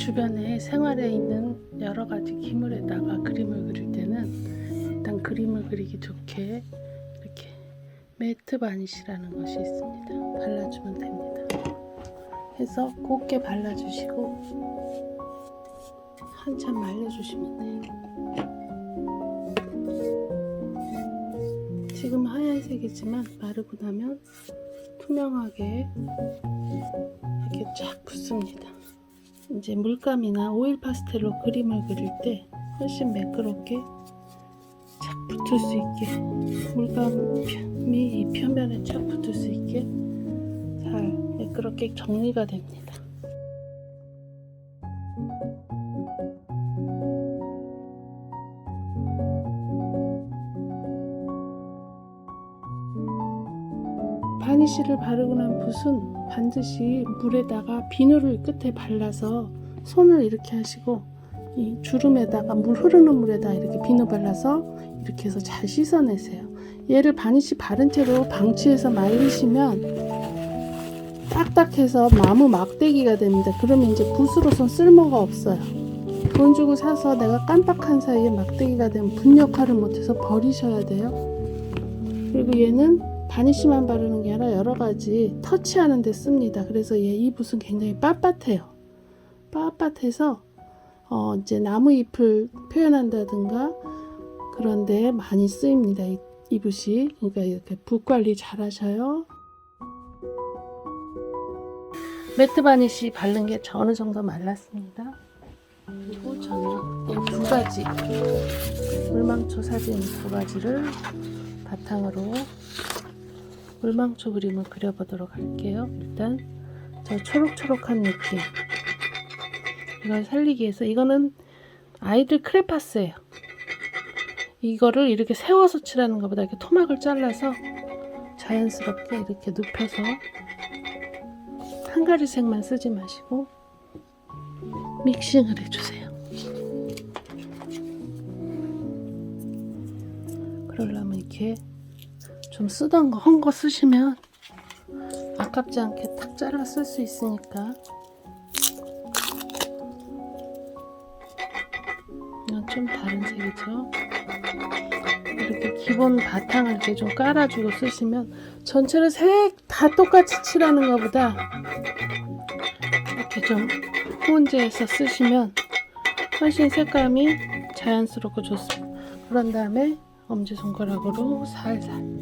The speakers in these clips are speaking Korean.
주변에 생활에 있는 여러 가지 기물에다가 그림을 그릴 때는 일단 그림을 그리기 좋게 이렇게 매트 바니쉬라는 것이 있습니다. 발라주면 됩니다. 해서 곱게 발라주시고 한참 말려주시면 돼요. 지금 하얀색이지만 마르고 나면 투명하게 이렇게 쫙 붙습니다. 이제 물감이나 오일 파스텔로 그림을 그릴 때 훨씬 매끄럽게 착 붙을 수 있게, 물감이 이 표면에 착 붙을 수 있게 잘 매끄럽게 정리가 됩니다. 바니쉬를 바르고 난 붓은 반드시 물에다가 비누를 끝에 발라서 손을 이렇게 하시고 이 주름에다가 물 흐르는 물에다 이렇게 비누 발라서 이렇게 해서 잘 씻어내세요. 얘를 바니쉬 바른 채로 방치해서 말리시면 딱딱해서 나무 막대기가 됩니다. 그러면 이제 붓으로선 쓸모가 없어요. 돈 주고 사서 내가 깜빡한 사이에 막대기가 되면 붓 역할을 못해서 버리셔야 돼요. 그리고 얘는 바니쉬만 바르는 게 아니라 여러 가지 터치하는 데 씁니다. 그래서 이 붓은 굉장히 빳빳해요. 빳빳해서 이제 나무잎을 표현한다든가 그런 데 많이 쓰입니다. 이 붓이. 그러니까 이렇게 붓 관리 잘 하셔요. 매트 바니쉬 바른 게 어느 정도 말랐습니다. 그리고 저는 이 두 가지 물망초 사진 두 가지를 바탕으로 물망초 그림을 그려보도록 할게요. 일단 저 초록초록한 느낌, 이걸 살리기 위해서, 이거는 아이들 크레파스예요. 이거를 이렇게 세워서 칠하는 것보다 이렇게 토막을 잘라서 자연스럽게 이렇게 눕혀서, 한 가지 색만 쓰지 마시고 믹싱을 해주세요. 그러려면 이렇게 좀 쓰던 거, 헌 거 쓰시면 아깝지 않게 탁 잘라 쓸 수 있으니까. 이건 좀 다른 색이죠. 이렇게 기본 바탕을 이렇게 좀 깔아주고 쓰시면, 전체를 색 다 똑같이 칠하는 것보다 이렇게 좀 혼재해서 쓰시면 훨씬 색감이 자연스럽고 좋습니다. 그런 다음에 엄지손가락으로 살살,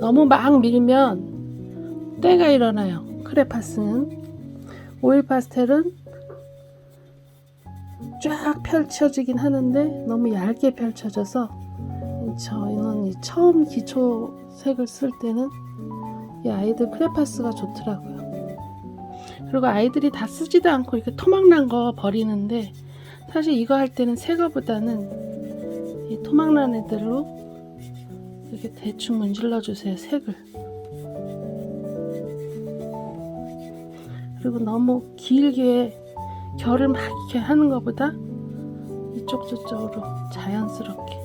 너무 막 밀면 때가 일어나요. 크레파스는. 오일 파스텔은 쫙 펼쳐지긴 하는데 너무 얇게 펼쳐져서, 저희는 처음 기초 색을 쓸 때는 이 아이들 크레파스가 좋더라고요. 그리고 아이들이 다 쓰지도 않고 이렇게 토막난 거 버리는데, 사실 이거 할 때는 새 거보다는 이 토막난 애들로 이렇게 대충 문질러 주세요, 색을. 그리고 너무 길게 결을 막 이렇게 하는 것보다 이쪽 저쪽으로 자연스럽게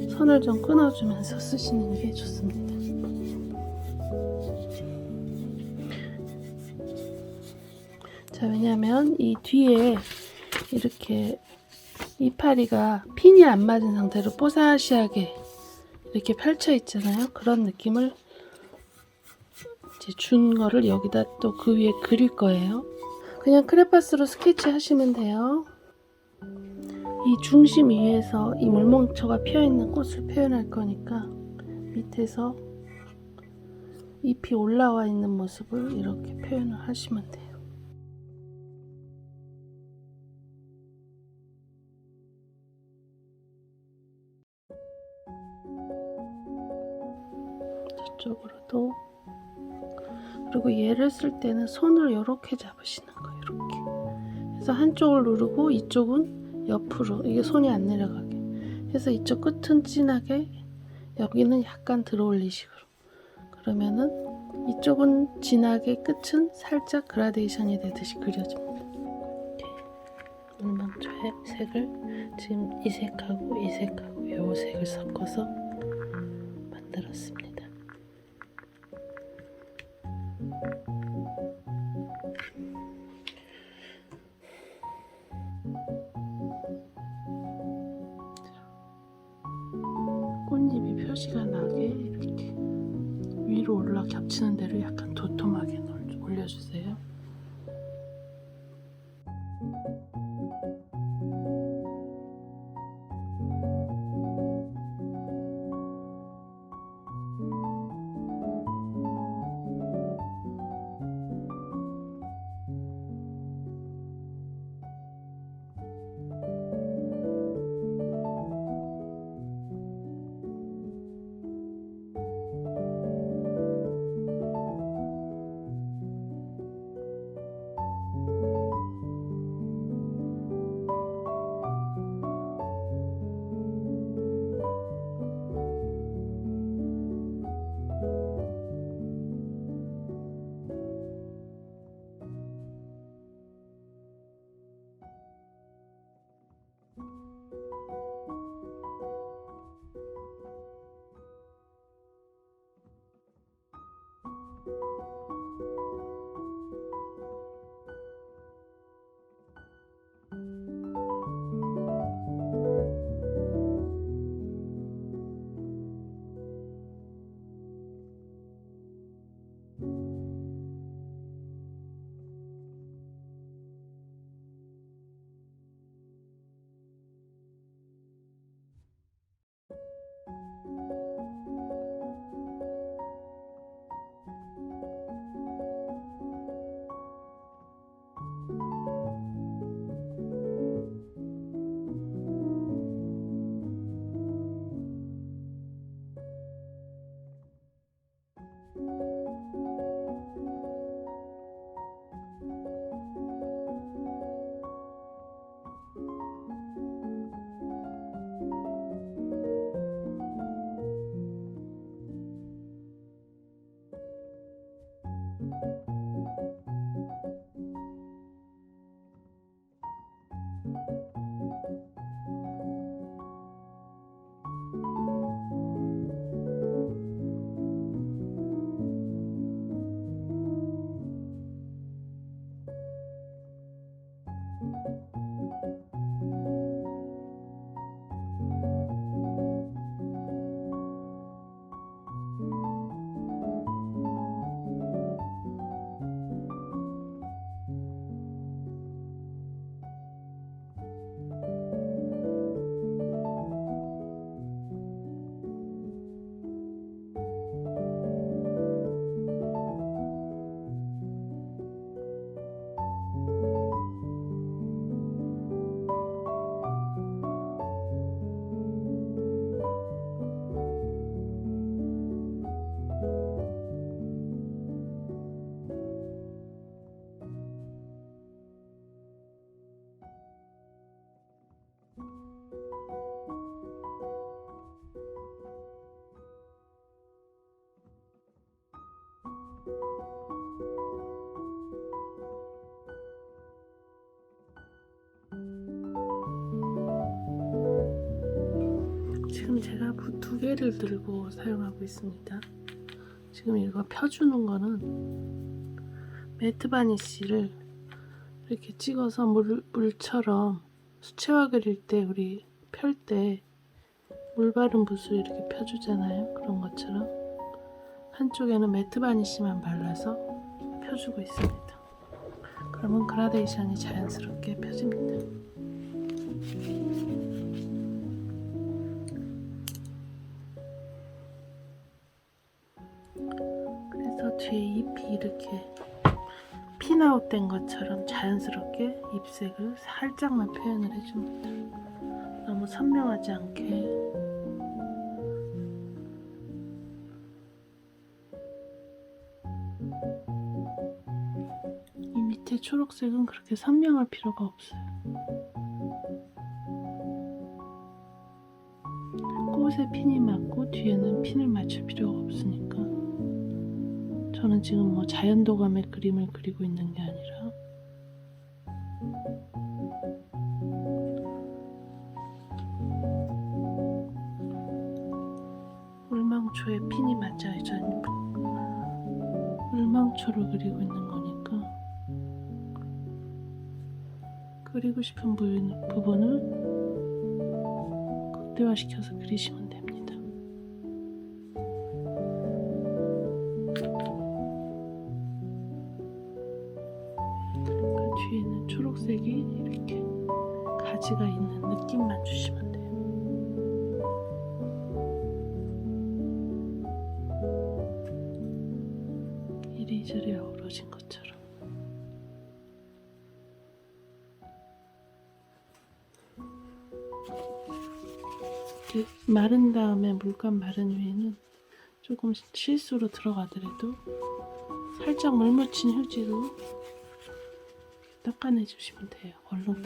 선을 좀 끊어주면서 쓰시는 게 좋습니다. 자, 왜냐면 이 뒤에 이렇게 이파리가 핀이 안 맞은 상태로 뽀사시하게 이렇게 펼쳐 있잖아요. 그런 느낌을 이제 준 거를 여기다 또 그 위에 그릴 거예요. 그냥 크레파스로 스케치 하시면 돼요. 이 중심 위에서 이 물망초가 피어 있는 꽃을 표현할 거니까 밑에서 잎이 올라와 있는 모습을 이렇게 표현을 하시면 돼요. 저쪽으로도. 그리고 얘를 쓸 때는 손을 이렇게 잡으시는 거예요. 이렇게. 그래서 한쪽을 누르고 이쪽은 옆으로, 이게 손이 안 내려가게 해서 이쪽 끝은 진하게, 여기는 약간 들어 올리식으로. 그러면은 이쪽은 진하게, 끝은 살짝 그라데이션이 되듯이 그려줍니다. 이렇게 물망초의 색을 지금 이 색하고 이 색하고 요 색을 섞어서 만들었습니다. 깻잎이 표시가 나게 이렇게 위로 올라 겹치는 대로 약간 도톰하게 올려주세요. 지금 제가 붓 2개를 들고 사용하고 있습니다. 지금 이거 펴주는 거는 매트 바니쉬를 이렇게 찍어서 물처럼 수채화 그릴 때 우리 펼 때 물 바른 붓을 이렇게 펴주잖아요. 그런 것처럼 한쪽에는 매트 바니쉬만 발라서 펴주고 있습니다. 그러면 그라데이션이 자연스럽게 펴집니다. 그래서 뒤에 잎이 이렇게 핀아웃 된 것처럼 자연스럽게 잎색을 살짝만 표현을 해줍니다. 너무 선명하지 않게. 이 밑에 초록색은 그렇게 선명할 필요가 없어요. 꽃에 핀이 맞고 뒤에는 핀을 맞출 필요가 없으니까. 저는 지금 뭐 자연도감의 그림을 그리고 있는 게 아니라 물망초에 핀이 맞아야죠. 물망초를 그리고 있는 거니까 그리고 싶은 부분을 극대화시켜서 그리시면 됩니다. 계절이 어우러진 것처럼. 이렇게 마른 다음에 물감 마른 위에는 조금 실수로 들어가더라도 살짝 물 묻힌 휴지로 닦아내 주시면 돼요. 얼른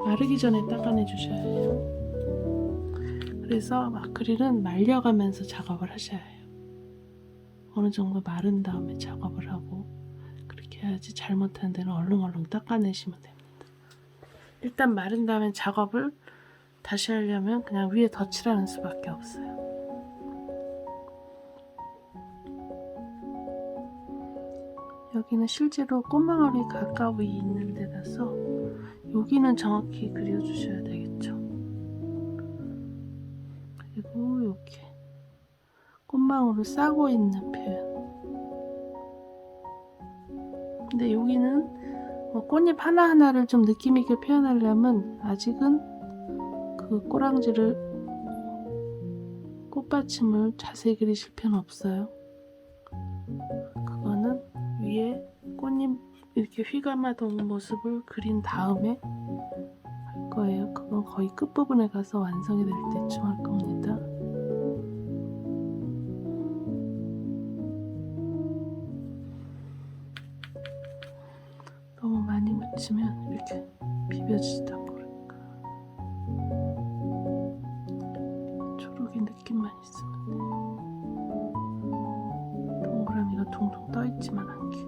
마르기 전에 닦아내 주셔야 해요. 그래서 아크릴은 말려가면서 작업을 하셔야 해요. 어느 정도 마른 다음에 작업을 하고, 그렇게 해야지 잘못한 데는 얼른 닦아내시면 됩니다. 일단 마른 다음에 작업을 다시 하려면 그냥 위에 덧칠하는 수밖에 없어요. 여기는 실제로 꽃망울이 가까이 있는 데라서 여기는 정확히 그려주셔야 되겠죠. 그리고 이렇게 꽃망울을 싸고 있는 표현. 근데 여기는 꽃잎 하나하나를 좀 느낌있게 표현하려면 아직은 그 꼬랑지를, 꽃받침을 자세히 그리실 필요는 없어요. 그거는 위에 꽃잎 이렇게 휘감아놓은 모습을 그린 다음에 할 거예요. 그건 거의 끝부분에 가서 완성이 될 때쯤 할 겁니다. 너무 많이 묻히면 이렇게 비벼지지도 않고 그러니까 초록이 느낌만 있으면 돼요. 동그라미가 둥둥 떠있지만 않게.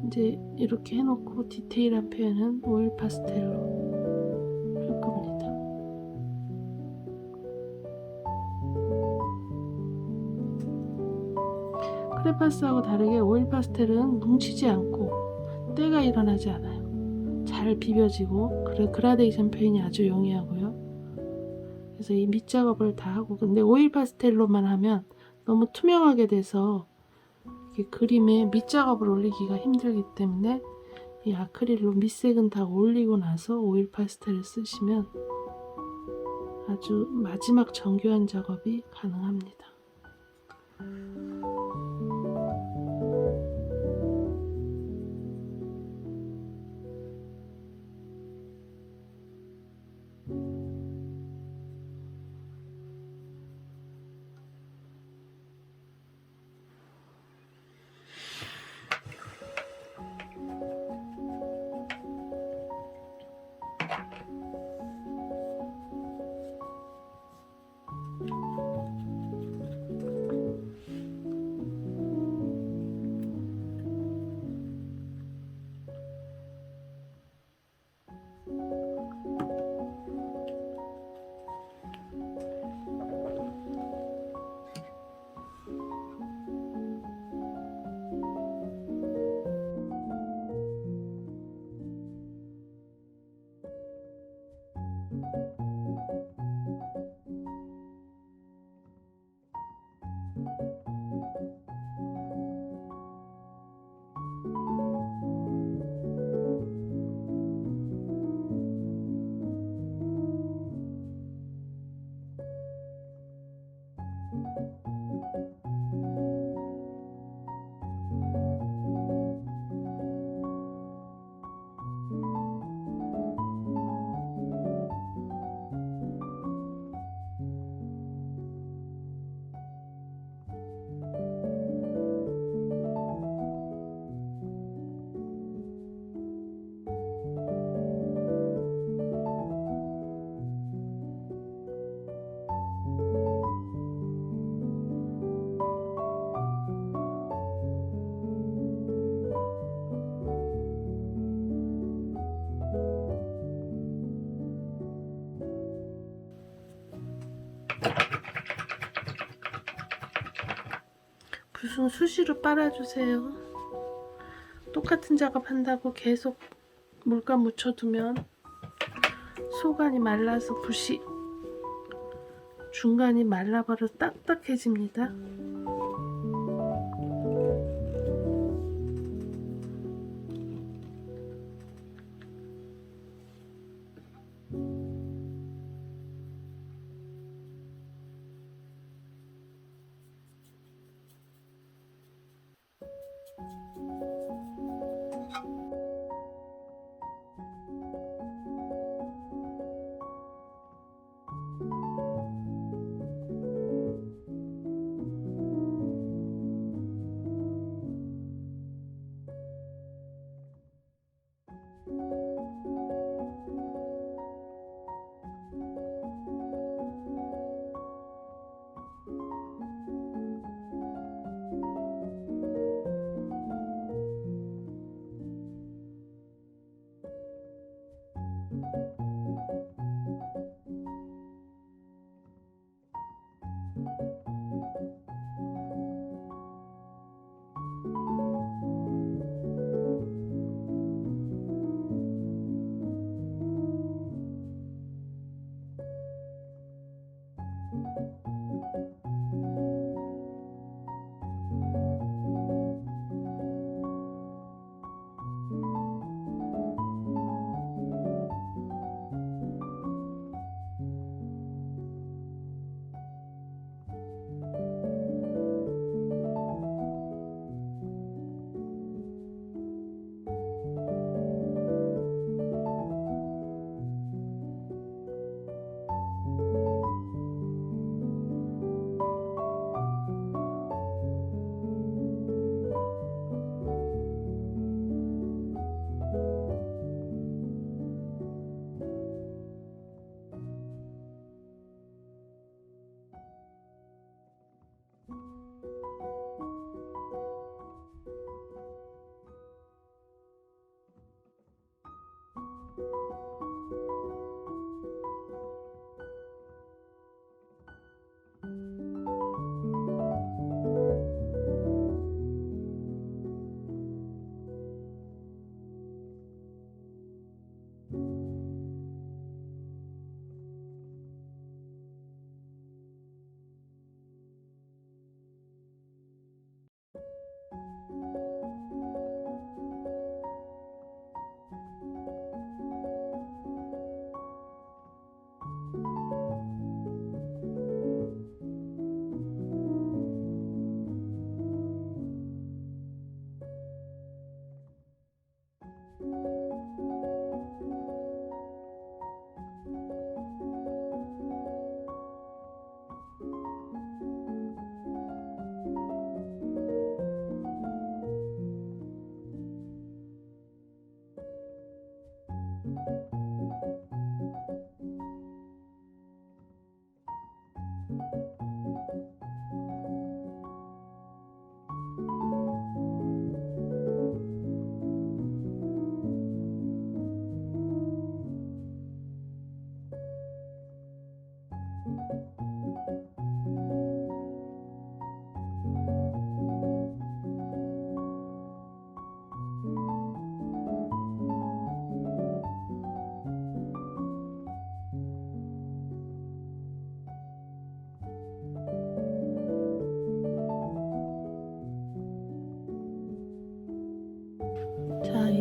이제 이렇게 해놓고 디테일한 표현은 오일 파스텔로 할 겁니다. 크레파스하고 다르게 오일 파스텔은 뭉치지 않고 때가 일어나지 않아요. 잘 비벼지고 그라데이션 표현이 아주 용이하고요. 그래서 이 밑작업을 다 하고, 근데 오일 파스텔로만 하면 너무 투명하게 돼서 그림에 밑작업을 올리기가 힘들기 때문에 이 아크릴로 밑색은 다 올리고 나서 오일 파스텔을 쓰시면 아주 마지막 정교한 작업이 가능합니다. 붓은 수시로 빨아주세요. 똑같은 작업 한다고 계속 물감 묻혀두면 소간이 말라서 붓이 중간이 말라버려 딱딱해집니다.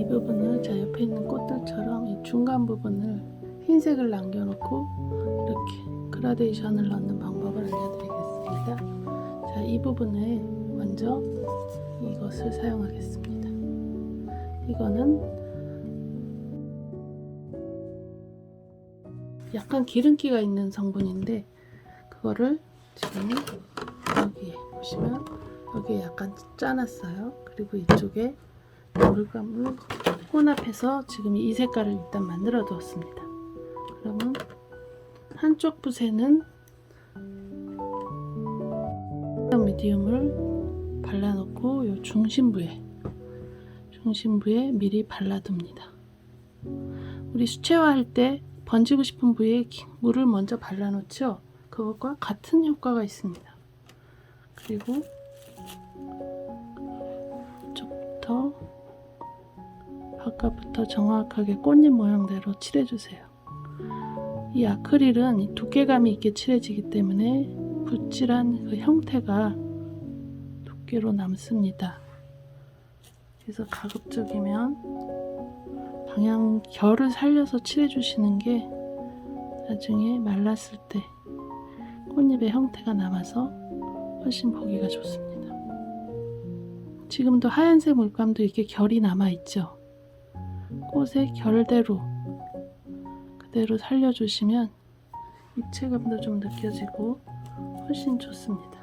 이 부분을 자 옆에 있는 꽃들처럼 이 중간 부분을 흰색을 남겨놓고 이렇게 그라데이션을 넣는 방법을 알려드리겠습니다. 자, 이 부분에 먼저 이것을 사용하겠습니다. 이거는 약간 기름기가 있는 성분인데 그거를 지금 여기에 보시면 여기에 약간 짜놨어요. 그리고 이쪽에 물감을 혼합해서 지금 이 색깔을 일단 만들어 두었습니다. 그러면 한쪽 붓에는 미디움을 발라놓고 이 중심부에 미리 발라둡니다. 우리 수채화할 때 번지고 싶은 부위에 물을 먼저 발라놓죠. 그것과 같은 효과가 있습니다. 그리고 이쪽부터 바깥부터 정확하게 꽃잎 모양대로 칠해주세요. 이 아크릴은 이 두께감이 있게 칠해지기 때문에 붓질한 그 형태가 두께로 남습니다. 그래서 가급적이면 방향 결을 살려서 칠해주시는 게 나중에 말랐을 때 꽃잎의 형태가 남아서 훨씬 보기가 좋습니다. 지금도 하얀색 물감도 이렇게 결이 남아있죠. 꽃의 결대로 그대로 살려주시면 입체감도 좀 느껴지고 훨씬 좋습니다.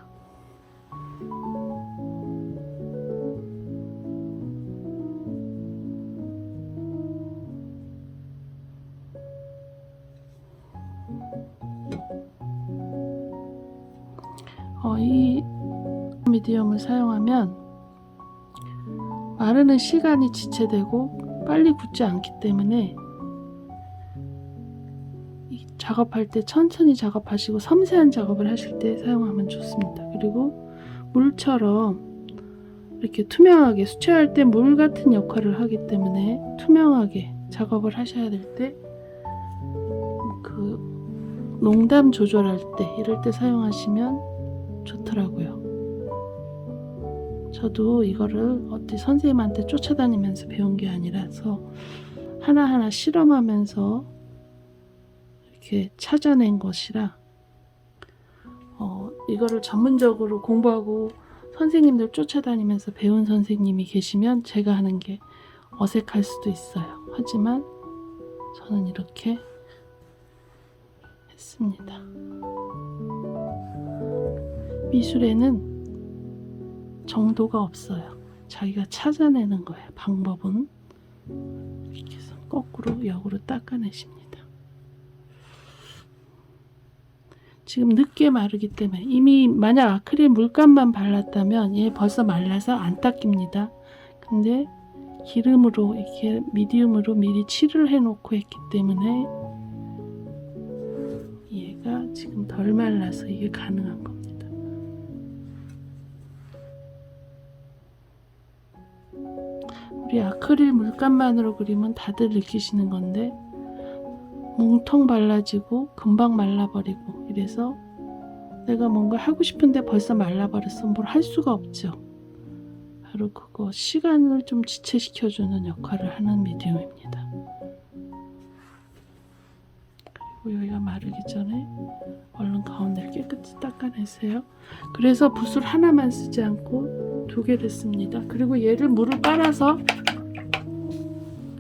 이 미디엄을 사용하면 마르는 시간이 지체되고 빨리 굳지 않기 때문에 이 작업할 때 천천히 작업하시고 섬세한 작업을 하실 때 사용하면 좋습니다. 그리고 물처럼 이렇게 투명하게 수채화할 때 물 같은 역할을 하기 때문에 투명하게 작업을 하셔야 될 때 그 농담 조절할 때 이럴 때 사용하시면 좋더라고요. 저도 이거를 어디 선생님한테 쫓아다니면서 배운 게 아니라서 하나하나 실험하면서 이렇게 찾아낸 것이라 이거를 전문적으로 공부하고 선생님들 쫓아다니면서 배운 선생님이 계시면 제가 하는 게 어색할 수도 있어요. 하지만 저는 이렇게 했습니다. 미술에는 정도가 없어요. 자기가 찾아내는 거예요. 방법은 이렇게 해서 거꾸로 역으로 닦아내십니다. 지금 늦게 마르기 때문에 이미 만약 아크릴 물감만 발랐다면 얘 벌써 말라서 안 닦입니다. 근데 기름으로 이렇게 미디움으로 미리 칠을 해놓고 했기 때문에 얘가 지금 덜 말라서 이게 가능한 겁니다. 우리 아크릴 물감만으로 그리면 다들 느끼시는 건데 뭉텅 발라지고 금방 말라버리고 이래서 내가 뭔가 하고 싶은데 벌써 말라버렸어. 뭘 할 수가 없죠. 바로 그거 시간을 좀 지체시켜주는 역할을 하는 미디움입니다. 그리고 여기가 마르기 전에 얼른 가운데를 깨끗이 닦아내세요. 그래서 붓을 하나만 쓰지 않고 2개를 씁니다. 그리고 얘를 물을 빨아서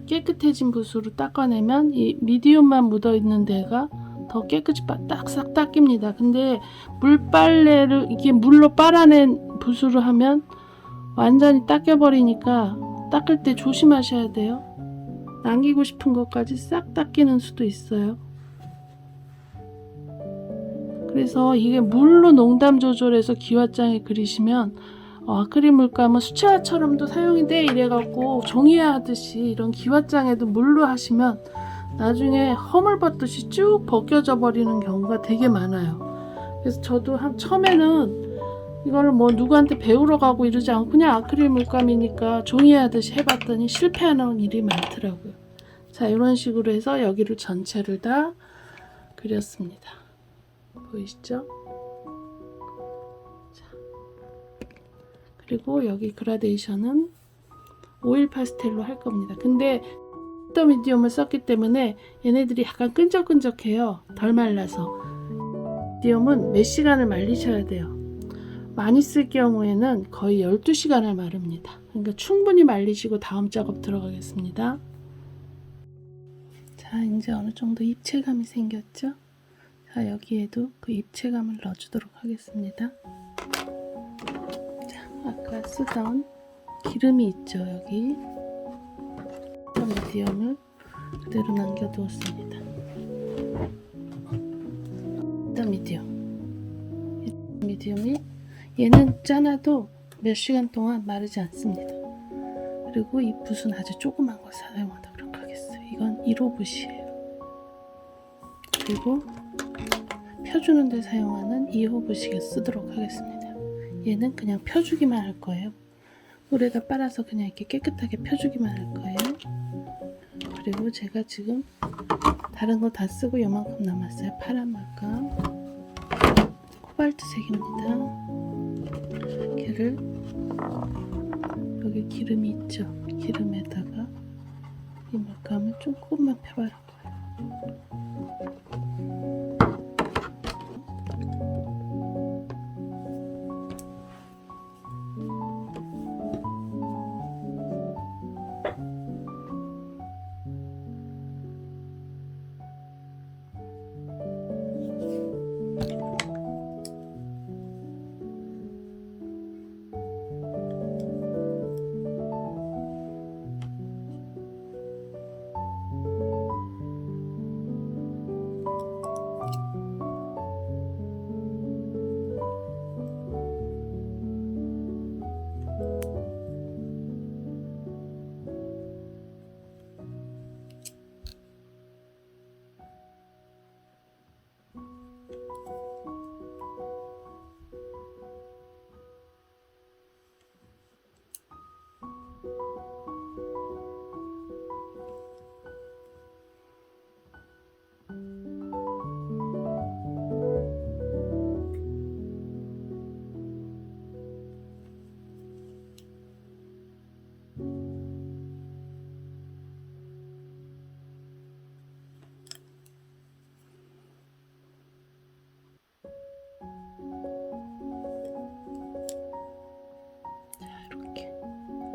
깨끗해진 붓으로 닦아내면 이 미디움만 묻어있는 데가 더 깨끗이 싹 닦입니다. 근데 물빨래를 이게 물로 빨아낸 붓으로 하면 완전히 닦여버리니까 닦을 때 조심하셔야 돼요. 남기고 싶은 것까지 싹 닦이는 수도 있어요. 그래서 이게 물로 농담 조절해서 기와장에 그리시면 아크릴 물감은 수채화처럼도 사용이 돼 이래갖고 종이화 하듯이 이런 기와장에도 물로 하시면 나중에 허물 벗듯이 쭉 벗겨져 버리는 경우가 되게 많아요. 그래서 저도 처음에는 이거를 뭐 누구한테 배우러 가고 이러지 않고 그냥 아크릴 물감이니까 종이화 하듯이 해봤더니 실패하는 일이 많더라고요. 자, 이런 식으로 해서 여기를 전체를 다 그렸습니다. 보이시죠? 그리고 여기 그라데이션은 오일 파스텔로 할 겁니다. 근데 더 미디엄을 썼기 때문에 얘네들이 약간 끈적끈적해요. 덜 말라서. 미디엄은 몇 시간을 말리셔야 돼요. 많이 쓸 경우에는 거의 12시간을 마릅니다. 그러니까 충분히 말리시고 다음 작업 들어가겠습니다. 자, 이제 어느 정도 입체감이 생겼죠? 자, 여기에도 그 입체감을 넣어주도록 하겠습니다. 자, 아까 쓰던 기름이 있죠, 여기. 미디엄을 그대로 남겨두었습니다. 일단 미디엄이 얘는 짜놔도 몇 시간 동안 마르지 않습니다. 그리고 이 붓은 아주 조그만 거 사용하도록 하겠어요. 이건 1호 붓이에요. 그리고 펴주는 데 사용하는 2호 붓이 쓰도록 하겠습니다. 얘는 그냥 펴주기만 할 거예요. 물에다 빨아서 그냥 이렇게 깨끗하게 펴주기만 할 거예요. 그리고 제가 지금 다른 거 다 쓰고 요만큼 남았어요. 파란 물감, 코발트색입니다. 걔를 여기 기름이 있죠. 기름에다가 이 물감을 조금만 펴바를 거예요.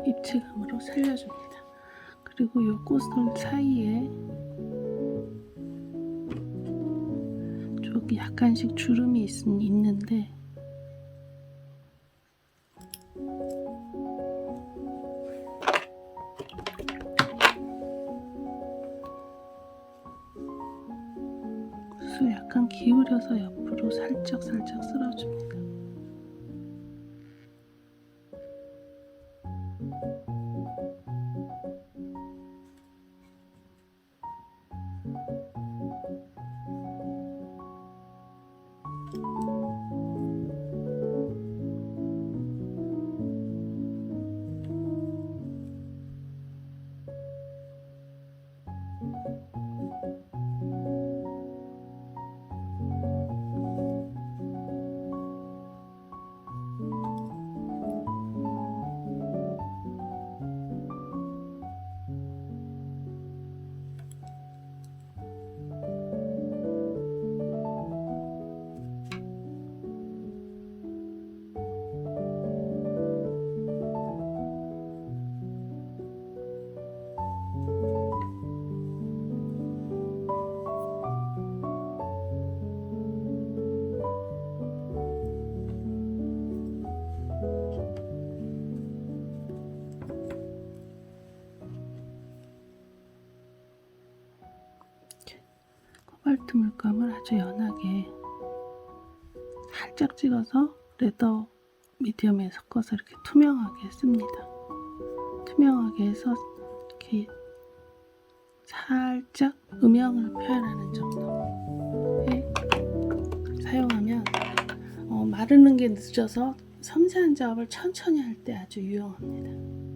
입체감으로 살려줍니다. 그리고 이 꽃들 사이에 저기 약간씩 주름이 있는데 붓을 약간 기울여서 옆으로 살짝 쓸어줍니다. 코발트 물감을 아주 연하게 살짝 찍어서 레더 미디엄에 섞어서 이렇게 투명하게 씁니다. 투명하게 해서 이렇게 살짝 음영을 표현하는 정도에 사용하면 마르는 게 늦어서 섬세한 작업을 천천히 할 때 아주 유용합니다.